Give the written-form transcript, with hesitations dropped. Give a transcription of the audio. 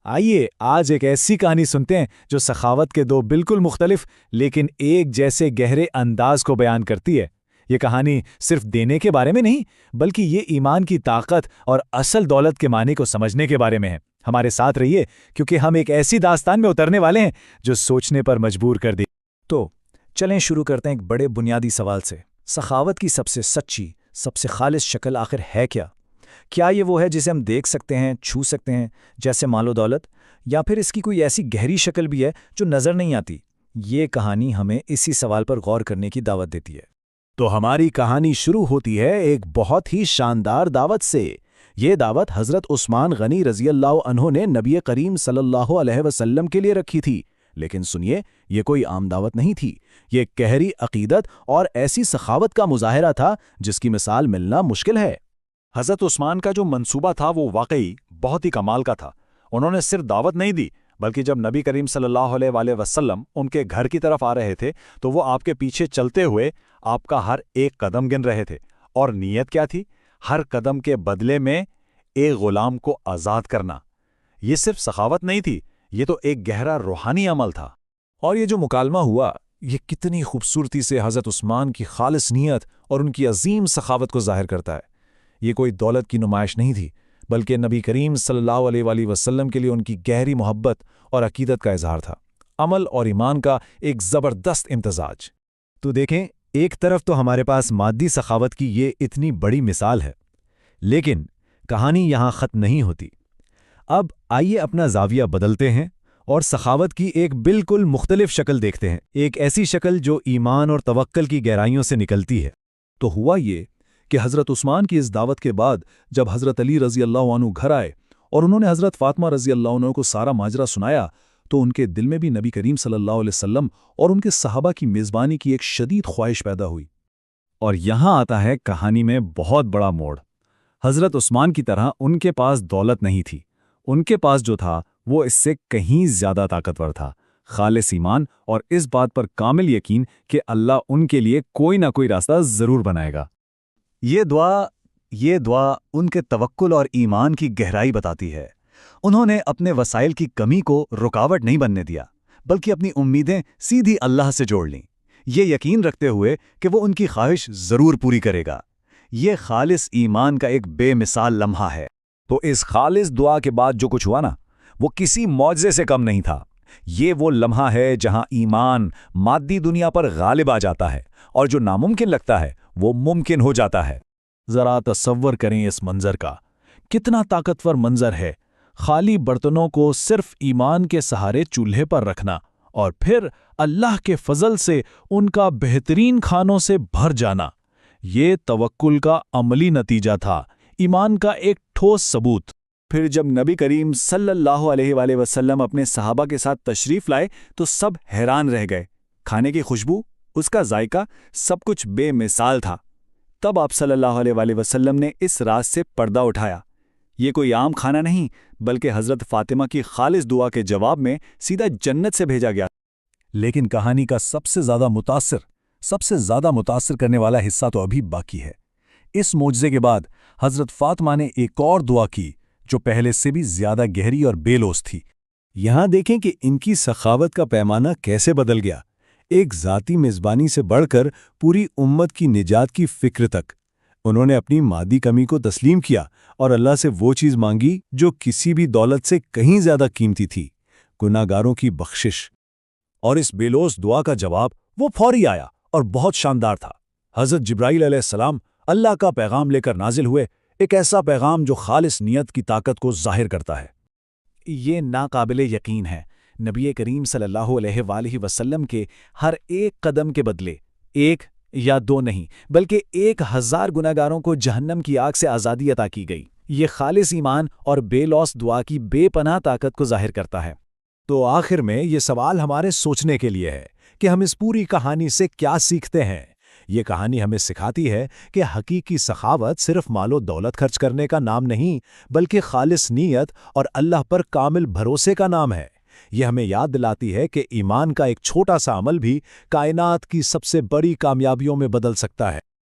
آئیے آج ایک ایسی کہانی سنتے ہیں جو سخاوت کے دو بالکل مختلف لیکن ایک جیسے گہرے انداز کو بیان کرتی ہے۔ یہ کہانی صرف دینے کے بارے میں نہیں بلکہ یہ ایمان کی طاقت اور اصل دولت کے معنی کو سمجھنے کے بارے میں ہے۔ ہمارے ساتھ رہیے کیونکہ ہم ایک ایسی داستان میں اترنے والے ہیں جو سوچنے پر مجبور کر دی۔ تو چلیں شروع کرتے ہیں ایک بڑے بنیادی سوال سے۔ سخاوت کی سب سے سچی، سب سے خالص شکل آخر ہے کیا؟ کیا یہ وہ ہے جسے ہم دیکھ سکتے ہیں، چھو سکتے ہیں، جیسے مال و دولت، یا پھر اس کی کوئی ایسی گہری شکل بھی ہے جو نظر نہیں آتی؟ یہ کہانی ہمیں اسی سوال پر غور کرنے کی دعوت دیتی ہے۔ تو ہماری کہانی شروع ہوتی ہے ایک بہت ہی شاندار دعوت سے۔ یہ دعوت حضرت عثمان غنی رضی اللہ عنہ نے نبی کریم صلی اللہ علیہ وسلم کے لیے رکھی تھی۔ لیکن سنیے، یہ کوئی عام دعوت نہیں تھی۔ یہ ایک گہری عقیدت اور ایسی سخاوت کا مظاہرہ تھا جس کی مثال ملنا مشکل ہے۔ حضرت عثمان کا جو منصوبہ تھا وہ واقعی بہت ہی کمال کا تھا۔ انہوں نے صرف دعوت نہیں دی بلکہ جب نبی کریم صلی اللہ علیہ وسلم ان کے گھر کی طرف آ رہے تھے تو وہ آپ کے پیچھے چلتے ہوئے آپ کا ہر ایک قدم گن رہے تھے۔ اور نیت کیا تھی؟ ہر قدم کے بدلے میں ایک غلام کو آزاد کرنا۔ یہ صرف سخاوت نہیں تھی، یہ تو ایک گہرا روحانی عمل تھا۔ اور یہ جو مکالمہ ہوا، یہ کتنی خوبصورتی سے حضرت عثمان کی خالص نیت اور ان کی عظیم سخاوت کو ظاہر کرتا ہے۔ یہ کوئی دولت کی نمائش نہیں تھی بلکہ نبی کریم صلی اللہ علیہ وسلم کے لیے ان کی گہری محبت اور عقیدت کا اظہار تھا، عمل اور ایمان کا ایک زبردست امتزاج۔ تو دیکھیں، ایک طرف تو ہمارے پاس مادی سخاوت کی یہ اتنی بڑی مثال ہے، لیکن کہانی یہاں ختم نہیں ہوتی۔ اب آئیے اپنا زاویہ بدلتے ہیں اور سخاوت کی ایک بالکل مختلف شکل دیکھتے ہیں، ایک ایسی شکل جو ایمان اور توکل کی گہرائیوں سے نکلتی ہے۔ تو ہوا یہ کہ حضرت عثمان کی اس دعوت کے بعد جب حضرت علی رضی اللہ عنہ گھر آئے اور انہوں نے حضرت فاطمہ رضی اللہ عنہ کو سارا ماجرا سنایا تو ان کے دل میں بھی نبی کریم صلی اللہ علیہ وسلم اور ان کے صحابہ کی میزبانی کی ایک شدید خواہش پیدا ہوئی۔ اور یہاں آتا ہے کہانی میں بہت بڑا موڑ۔ حضرت عثمان کی طرح ان کے پاس دولت نہیں تھی، ان کے پاس جو تھا وہ اس سے کہیں زیادہ طاقتور تھا، خالص ایمان اور اس بات پر کامل یقین کہ اللہ ان کے لیے کوئی نہ کوئی راستہ ضرور بنائے گا۔ یہ دعا ان کے توکل اور ایمان کی گہرائی بتاتی ہے۔ انہوں نے اپنے وسائل کی کمی کو رکاوٹ نہیں بننے دیا بلکہ اپنی امیدیں سیدھی اللہ سے جوڑ لیں، یہ یقین رکھتے ہوئے کہ وہ ان کی خواہش ضرور پوری کرے گا۔ یہ خالص ایمان کا ایک بے مثال لمحہ ہے۔ تو اس خالص دعا کے بعد جو کچھ ہوا نا، وہ کسی معجزے سے کم نہیں تھا۔ یہ وہ لمحہ ہے جہاں ایمان مادی دنیا پر غالب آ جاتا ہے اور جو ناممکن لگتا ہے وہ ممکن ہو جاتا ہے۔ ذرا تصور کریں اس منظر کا، کتنا طاقتور منظر ہے۔ خالی برتنوں کو صرف ایمان کے سہارے چولہے پر رکھنا اور پھر اللہ کے فضل سے ان کا بہترین کھانوں سے بھر جانا۔ یہ توکل کا عملی نتیجہ تھا، ایمان کا ایک ٹھوس ثبوت۔ پھر جب نبی کریم صلی اللہ علیہ وسلم اپنے صحابہ کے ساتھ تشریف لائے تو سب حیران رہ گئے۔ کھانے کی خوشبو، اس کا ذائقہ، سب کچھ بے مثال تھا۔ تب آپ صلی اللہ علیہ وسلم نے اس راز سے پردہ اٹھایا۔ یہ کوئی عام کھانا نہیں بلکہ حضرت فاطمہ کی خالص دعا کے جواب میں سیدھا جنت سے بھیجا گیا۔ لیکن کہانی کا سب سے زیادہ متاثر کرنے والا حصہ تو ابھی باقی ہے۔ اس معجزے کے بعد حضرت فاطمہ نے ایک اور دعا کی جو پہلے سے بھی زیادہ گہری اور بے لوث تھی۔ یہاں دیکھیں کہ ان کی سخاوت کا پیمانہ کیسے بدل گیا، ایک ذاتی میزبانی سے بڑھ کر پوری امت کی نجات کی فکر تک۔ انہوں نے اپنی مادی کمی کو تسلیم کیا اور اللہ سے وہ چیز مانگی جو کسی بھی دولت سے کہیں زیادہ قیمتی تھی، گناہگاروں کی بخشش۔ اور اس بے لوث دعا کا جواب وہ فوری آیا اور بہت شاندار تھا۔ حضرت جبرائیل علیہ السلام اللہ کا پیغام لے کر نازل ہوئے، ایک ایسا پیغام جو خالص نیت کی طاقت کو ظاہر کرتا ہے۔ یہ ناقابل یقین ہے، نبی کریم صلی اللہ علیہ وسلم کے ہر ایک قدم کے بدلے ایک یا دو نہیں بلکہ 1000 گناہگاروں کو جہنم کی آگ سے آزادی عطا کی گئی۔ یہ خالص ایمان اور بے لوث دعا کی بے پناہ طاقت کو ظاہر کرتا ہے۔ تو آخر میں یہ سوال ہمارے سوچنے کے لیے ہے کہ ہم اس پوری کہانی سے کیا سیکھتے ہیں۔ یہ کہانی ہمیں سکھاتی ہے کہ حقیقی سخاوت صرف مال و دولت خرچ کرنے کا نام نہیں بلکہ خالص نیت اور اللہ پر کامل بھروسے کا نام ہے۔ یہ ہمیں یاد دلاتی ہے کہ ایمان کا ایک چھوٹا سا عمل بھی کائنات کی سب سے بڑی کامیابیوں میں بدل سکتا ہے۔